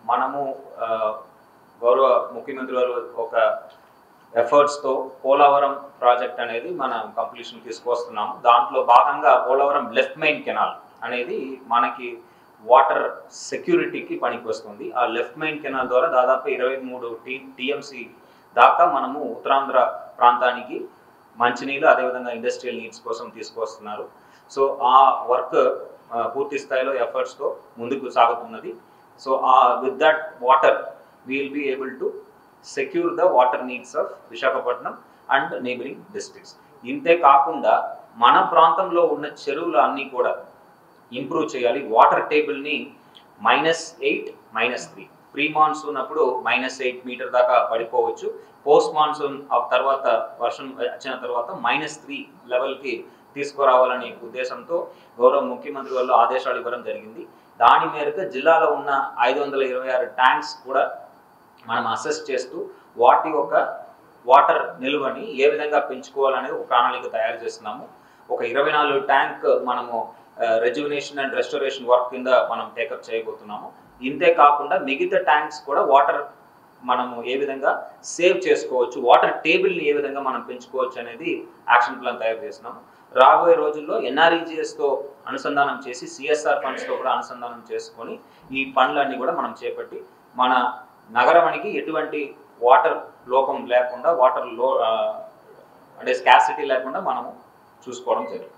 మనము గౌరవ ముఖ్యమంత్రి వారు ఒక ఎఫర్ట్స్తో పోలవరం ప్రాజెక్ట్ అనేది మనం కంప్లీషన్ తీసుకొస్తున్నాము. దాంట్లో భాగంగా పోలవరం లెఫ్ట్ మెయిన్ కెనాల్ అనేది మనకి వాటర్ సెక్యూరిటీకి పనికి వస్తుంది. ఆ లెఫ్ట్ మెయిన్ కెనాల్ ద్వారా దాదాపు 23 టీఎంసీ దాకా మనము ఉత్తరాంధ్ర ప్రాంతానికి మంచినీళ్ళు అదేవిధంగా ఇండస్ట్రియల్ నీడ్స్ కోసం తీసుకొస్తున్నారు. సో ఆ వర్క్ పూర్తి స్థాయిలో ఎఫర్ట్స్తో ముందుకు సాగుతున్నది. So with that water we will be able to secure the water needs of Visakhapatnam and neighboring districts. ఇంతే కాకుండా మన ప్రాంతంలో ఉన్న చెరువులు అన్నీ కూడా ఇంప్రూవ్ చేయాలి. వాటర్ టేబుల్ని -8, -3 ప్రీ మాన్సూన్ అప్పుడు -8 మీటర్ దాకా పడిపోవచ్చు. పోస్ట్ మాన్సూన్ తర్వాత వర్షం వచ్చిన తర్వాత -3 లెవెల్కి తీసుకురావాలనే ఉద్దేశంతో గౌరవ ముఖ్యమంత్రి వాళ్ళు ఆదేశాలు ఇవ్వడం జరిగింది. దాని మేరకు జిల్లాలో ఉన్న 526 ట్యాంక్స్ కూడా మనం అసెస్ చేస్తూ వాటి యొక్క వాటర్ నిల్వని ఏ విధంగా పెంచుకోవాలనేది ఒక ప్రణాళిక తయారు చేస్తున్నాము. ఒక 24 ట్యాంక్ మనము రెజ్యువినేషన్ అండ్ రెస్టోరేషన్ వర్క్ కింద మనం టేకప్ చేయబోతున్నాము. ఇంతే కాకుండా మిగతా ట్యాంక్స్ కూడా వాటర్ మనము ఏ విధంగా సేవ్ చేసుకోవచ్చు, వాటర్ టేబుల్ని ఏ విధంగా మనం పెంచుకోవచ్చు అనేది యాక్షన్ ప్లాన్ తయారు చేస్తున్నాము. రాబోయే రోజుల్లో ఎన్ఆర్ఈజిఎస్తో అనుసంధానం చేసి సిఎస్ఆర్ ఫండ్స్తో కూడా అనుసంధానం చేసుకొని ఈ పనులన్నీ కూడా మనం చేపట్టి మన నగరానికి ఎటువంటి వాటర్ లోపం లేకుండా అంటే స్కార్సిటీ లేకుండా మనము చూసుకోవడం జరుగుతుంది.